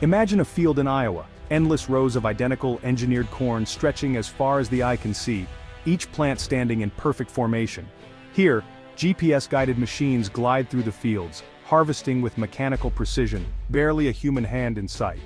Imagine a field in Iowa, endless rows of identical engineered corn stretching as far as the eye can see, each plant standing in perfect formation. Here, GPS-guided machines glide through the fields, harvesting with mechanical precision, barely a human hand in sight.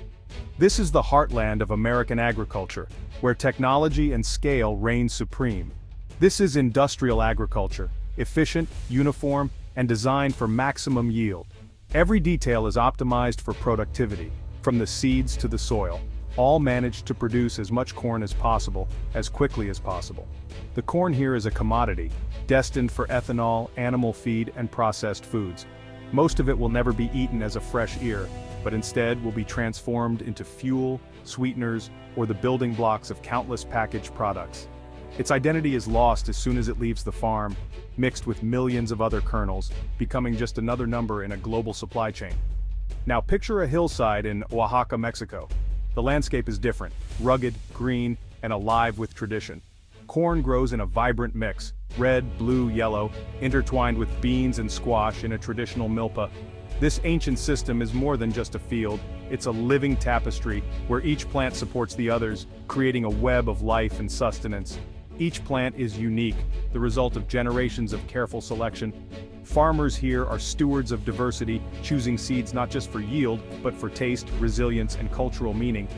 This is the heartland of American agriculture, where technology and scale reign supreme. This is industrial agriculture, efficient, uniform, and designed for maximum yield. Every detail is optimized for productivity, from the seeds to the soil, all managed to produce as much corn as possible, as quickly as possible. The corn here is a commodity, destined for ethanol, animal feed, and processed foods. Most of it will never be eaten as a fresh ear, but instead will be transformed into fuel, sweeteners, or the building blocks of countless packaged products. Its identity is lost as soon as it leaves the farm, mixed with millions of other kernels, becoming just another number in a global supply chain. Now picture a hillside in Oaxaca, Mexico. The landscape is different, rugged, green, and alive with tradition. Corn grows in a vibrant mix, red, blue, yellow, intertwined with beans and squash in a traditional milpa. This ancient system is more than just a field, it's a living tapestry where each plant supports the others, creating a web of life and sustenance. Each plant is unique, the result of generations of careful selection. Farmers here are stewards of diversity, choosing seeds not just for yield, but for taste, resilience, and cultural meaning.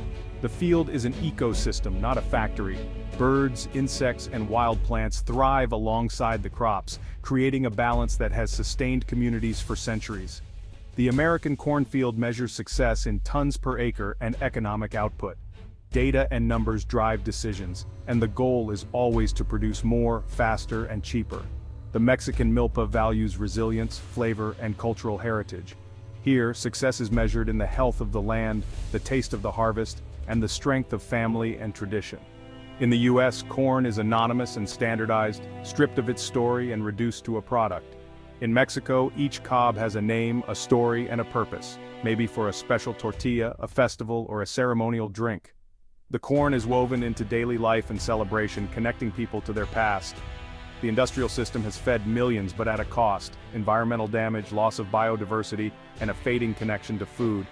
The field is an ecosystem, not a factory. Birds, insects, and wild plants thrive alongside the crops, creating a balance that has sustained communities for centuries. The American cornfield measures success in tons per acre and economic output. Data and numbers drive decisions, and the goal is always to produce more, faster, and cheaper. The Mexican milpa values resilience, flavor, and cultural heritage. Here, success is measured in the health of the land, the taste of the harvest, and the strength of family and tradition. In the US, corn is anonymous and standardized, stripped of its story and reduced to a product. In Mexico, each cob has a name, a story, and a purpose, maybe for a special tortilla, a festival, or a ceremonial drink. The corn is woven into daily life and celebration, connecting people to their past. The industrial system has fed millions, but at a cost: environmental damage, loss of biodiversity, and a fading connection to food.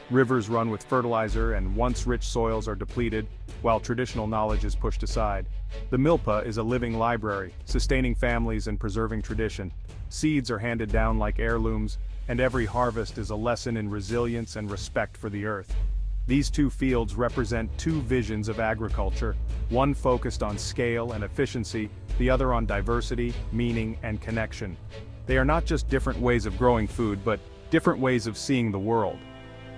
Rivers run with fertilizer, and once rich soils are depleted, while traditional knowledge is pushed aside. The milpa is a living library, sustaining families and preserving tradition. Seeds are handed down like heirlooms, and every harvest is a lesson in resilience and respect for the earth. These two fields represent two visions of agriculture, one focused on scale and efficiency, the other on diversity, meaning, and connection. They are not just different ways of growing food, but different ways of seeing the world.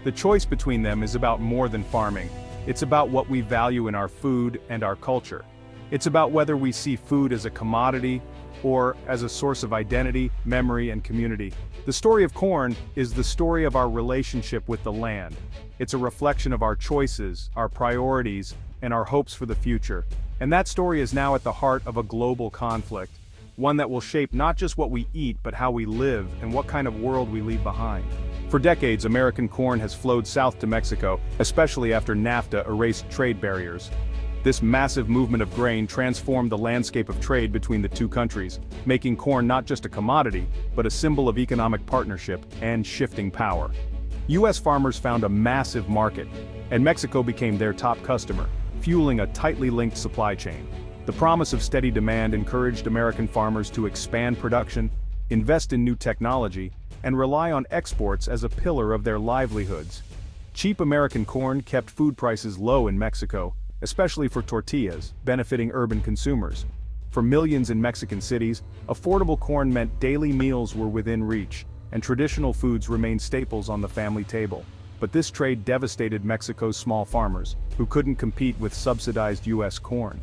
The choice between them is about more than farming. It's about what we value in our food and our culture. It's about whether we see food as a commodity or as a source of identity, memory, and community. The story of corn is the story of our relationship with the land. It's a reflection of our choices, our priorities, and our hopes for the future. And that story is now at the heart of a global conflict, one that will shape not just what we eat, but how we live and what kind of world we leave behind. For decades, American corn has flowed south to Mexico, especially after NAFTA erased trade barriers. This massive movement of grain transformed the landscape of trade between the two countries, making corn not just a commodity, but a symbol of economic partnership and shifting power. U.S. farmers found a massive market, and Mexico became their top customer, fueling a tightly linked supply chain. The promise of steady demand encouraged American farmers to expand production, invest in new technology, and rely on exports as a pillar of their livelihoods. Cheap American corn kept food prices low in Mexico, especially for tortillas, benefiting urban consumers. For millions in Mexican cities, affordable corn meant daily meals were within reach, and traditional foods remained staples on the family table. But this trade devastated Mexico's small farmers, who couldn't compete with subsidized U.S. corn.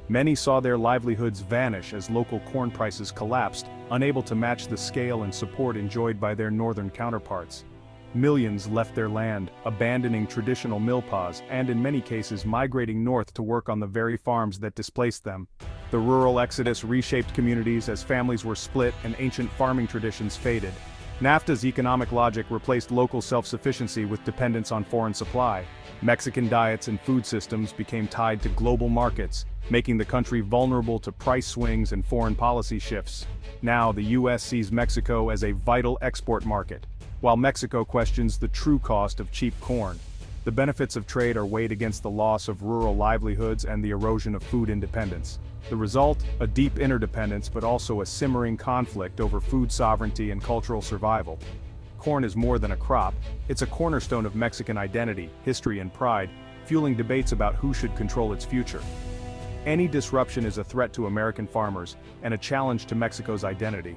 Many saw their livelihoods vanish as local corn prices collapsed, unable to match the scale and support enjoyed by their northern counterparts. Millions left their land, abandoning traditional milpas and in many cases migrating north to work on the very farms that displaced them. The rural exodus reshaped communities as families were split and ancient farming traditions faded. NAFTA's economic logic replaced local self-sufficiency with dependence on foreign supply. Mexican diets and food systems became tied to global markets, making the country vulnerable to price swings and foreign policy shifts. Now the U.S. sees Mexico as a vital export market, while Mexico questions the true cost of cheap corn. The benefits of trade are weighed against the loss of rural livelihoods and the erosion of food independence. The result, a deep interdependence but also a simmering conflict over food sovereignty and cultural survival. Corn is more than a crop, it's a cornerstone of Mexican identity, history and pride, fueling debates about who should control its future. Any disruption is a threat to American farmers and a challenge to Mexico's identity.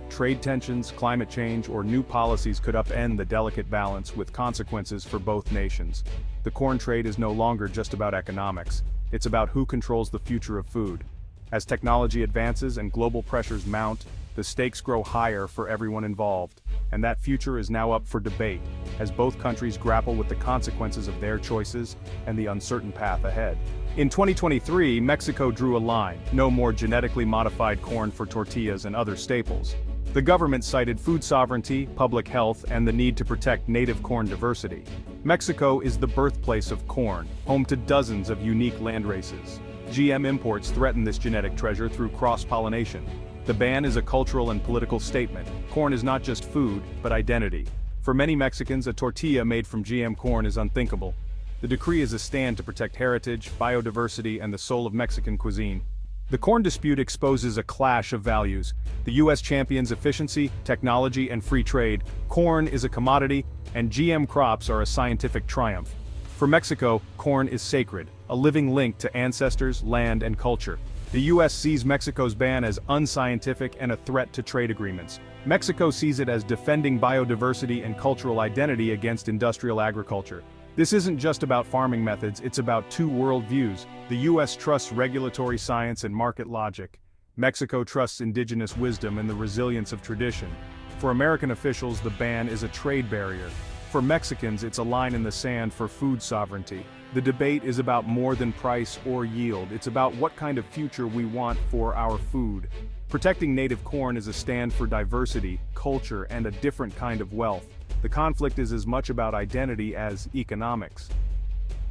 Trade tensions, climate change, or new policies could upend the delicate balance with consequences for both nations. The corn trade is no longer just about economics, it's about who controls the future of food. As technology advances and global pressures mount, the stakes grow higher for everyone involved, and that future is now up for debate, as both countries grapple with the consequences of their choices and the uncertain path ahead. In 2023, Mexico drew a line: no more genetically modified corn for tortillas and other staples. The government cited food sovereignty, public health, and the need to protect native corn diversity. Mexico is the birthplace of corn, home to dozens of unique landraces. GM imports threaten this genetic treasure through cross-pollination. The ban is a cultural and political statement. Corn is not just food, but identity. For many Mexicans, a tortilla made from GM corn is unthinkable. The decree is a stand to protect heritage, biodiversity, and the soul of Mexican cuisine. The corn dispute exposes a clash of values. The U.S. champions efficiency, technology, and free trade. Corn is a commodity, and GM crops are a scientific triumph. For Mexico, corn is sacred, a living link to ancestors, land, and culture. The U.S. sees Mexico's ban as unscientific and a threat to trade agreements. Mexico sees it as defending biodiversity and cultural identity against industrial agriculture. This isn't just about farming methods, it's about two worldviews. The U.S. trusts regulatory science and market logic. Mexico trusts indigenous wisdom and the resilience of tradition. For American officials, the ban is a trade barrier. For Mexicans, it's a line in the sand for food sovereignty. The debate is about more than price or yield, it's about what kind of future we want for our food. Protecting native corn is a stand for diversity, culture, and a different kind of wealth. The conflict is as much about identity as economics.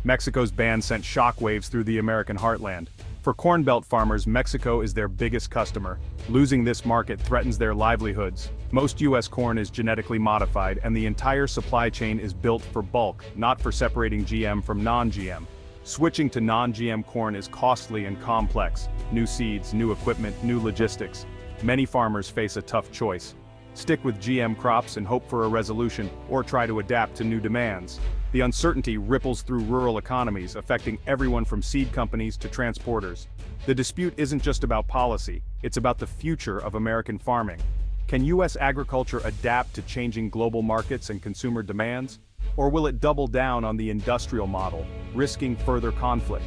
Mexico's ban sent shockwaves through the American heartland. For Corn Belt farmers, Mexico is their biggest customer. Losing this market threatens their livelihoods. Most U.S. corn is genetically modified, and the entire supply chain is built for bulk, not for separating GM from non-GM. Switching to non-GM corn is costly and complex. New seeds, new equipment, new logistics. Many farmers face a tough choice. Stick with GM crops and hope for a resolution, or try to adapt to new demands. The uncertainty ripples through rural economies, affecting everyone from seed companies to transporters. The dispute isn't just about policy, it's about the future of American farming. Can U.S. agriculture adapt to changing global markets and consumer demands? Or will it double down on the industrial model, risking further conflict?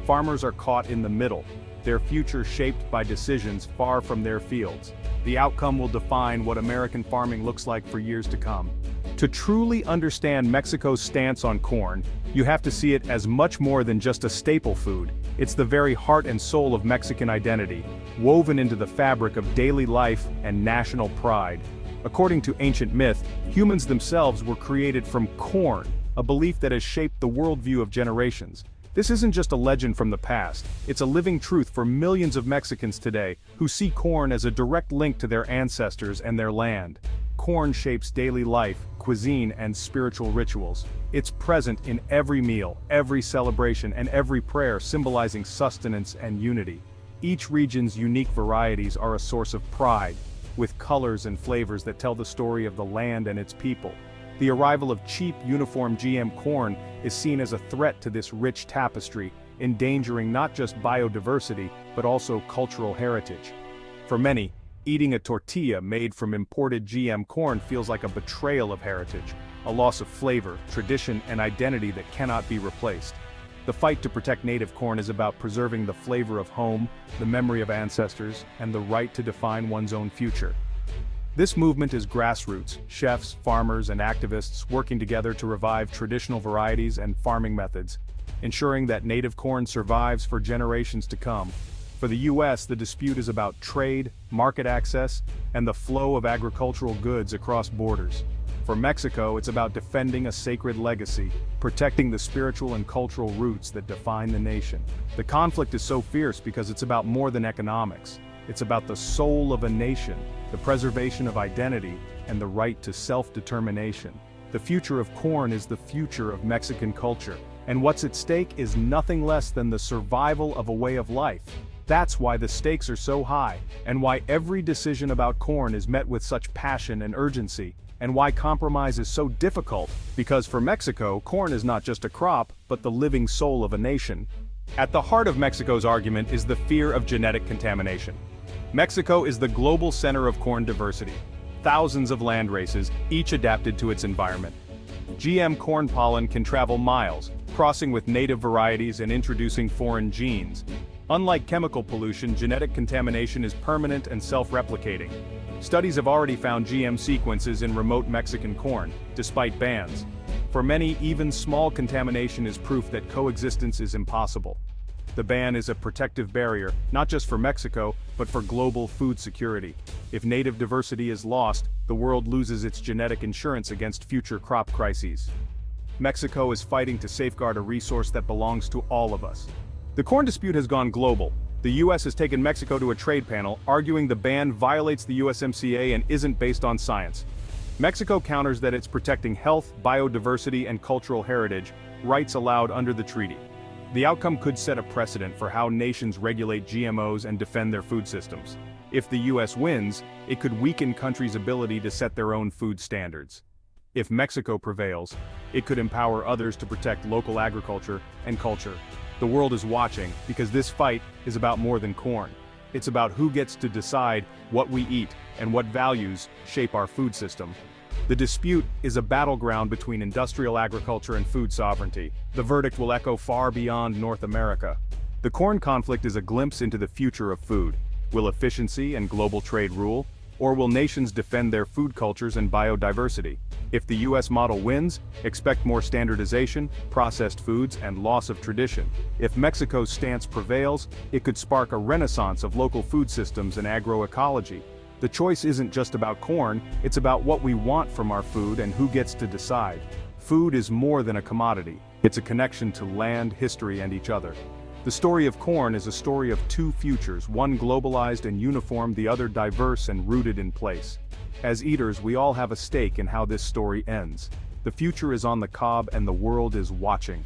Farmers are caught in the middle, their future shaped by decisions far from their fields. The outcome will define what American farming looks like for years to come. To truly understand Mexico's stance on corn, you have to see it as much more than just a staple food. It's the very heart and soul of Mexican identity, woven into the fabric of daily life and national pride. According to ancient myth, humans themselves were created from corn, a belief that has shaped the worldview of generations. This isn't just a legend from the past, it's a living truth for millions of Mexicans today who see corn as a direct link to their ancestors and their land. Corn shapes daily life, cuisine, and spiritual rituals. It's present in every meal, every celebration, and every prayer, symbolizing sustenance and unity. Each region's unique varieties are a source of pride, with colors and flavors that tell the story of the land and its people. The arrival of cheap, uniform GM corn is seen as a threat to this rich tapestry, endangering not just biodiversity, but also cultural heritage. For many, eating a tortilla made from imported GM corn feels like a betrayal of heritage, a loss of flavor, tradition, and identity that cannot be replaced. The fight to protect native corn is about preserving the flavor of home, the memory of ancestors, and the right to define one's own future. This movement is grassroots, chefs, farmers, and activists working together to revive traditional varieties and farming methods, ensuring that native corn survives for generations to come. For the U.S., the dispute is about trade, market access, and the flow of agricultural goods across borders. For Mexico, it's about defending a sacred legacy, protecting the spiritual and cultural roots that define the nation. The conflict is so fierce because it's about more than economics. It's about the soul of a nation, the preservation of identity, and the right to self-determination. The future of corn is the future of Mexican culture, and what's at stake is nothing less than the survival of a way of life. That's why the stakes are so high, and why every decision about corn is met with such passion and urgency, and why compromise is so difficult, because for Mexico, corn is not just a crop, but the living soul of a nation. At the heart of Mexico's argument is the fear of genetic contamination. Mexico is the global center of corn diversity. Thousands of land races, each adapted to its environment. GM corn pollen can travel miles, crossing with native varieties and introducing foreign genes. Unlike chemical pollution, genetic contamination is permanent and self-replicating. Studies have already found GM sequences in remote Mexican corn, despite bans. For many, even small contamination is proof that coexistence is impossible. The ban is a protective barrier, not just for Mexico, but for global food security. If native diversity is lost, the world loses its genetic insurance against future crop crises. Mexico is fighting to safeguard a resource that belongs to all of us. The corn dispute has gone global. The US has taken Mexico to a trade panel, arguing the ban violates the USMCA and isn't based on science. Mexico counters that it's protecting health, biodiversity, and cultural heritage, rights allowed under the treaty. The outcome could set a precedent for how nations regulate GMOs and defend their food systems. If the US wins, it could weaken countries' ability to set their own food standards. If Mexico prevails, it could empower others to protect local agriculture and culture. The world is watching, because this fight is about more than corn. It's about who gets to decide what we eat and what values shape our food system. The dispute is a battleground between industrial agriculture and food sovereignty. The verdict will echo far beyond North America. The corn conflict is a glimpse into the future of food. Will efficiency and global trade rule? Or will nations defend their food cultures and biodiversity? If the US model wins, expect more standardization, processed foods, and loss of tradition. If Mexico's stance prevails, it could spark a renaissance of local food systems and agroecology. The choice isn't just about corn, it's about what we want from our food and who gets to decide. Food is more than a commodity. It's a connection to land, history, and each other. The story of corn is a story of two futures, one globalized and uniform, the other diverse and rooted in place. As eaters, we all have a stake in how this story ends. The future is on the cob and the world is watching.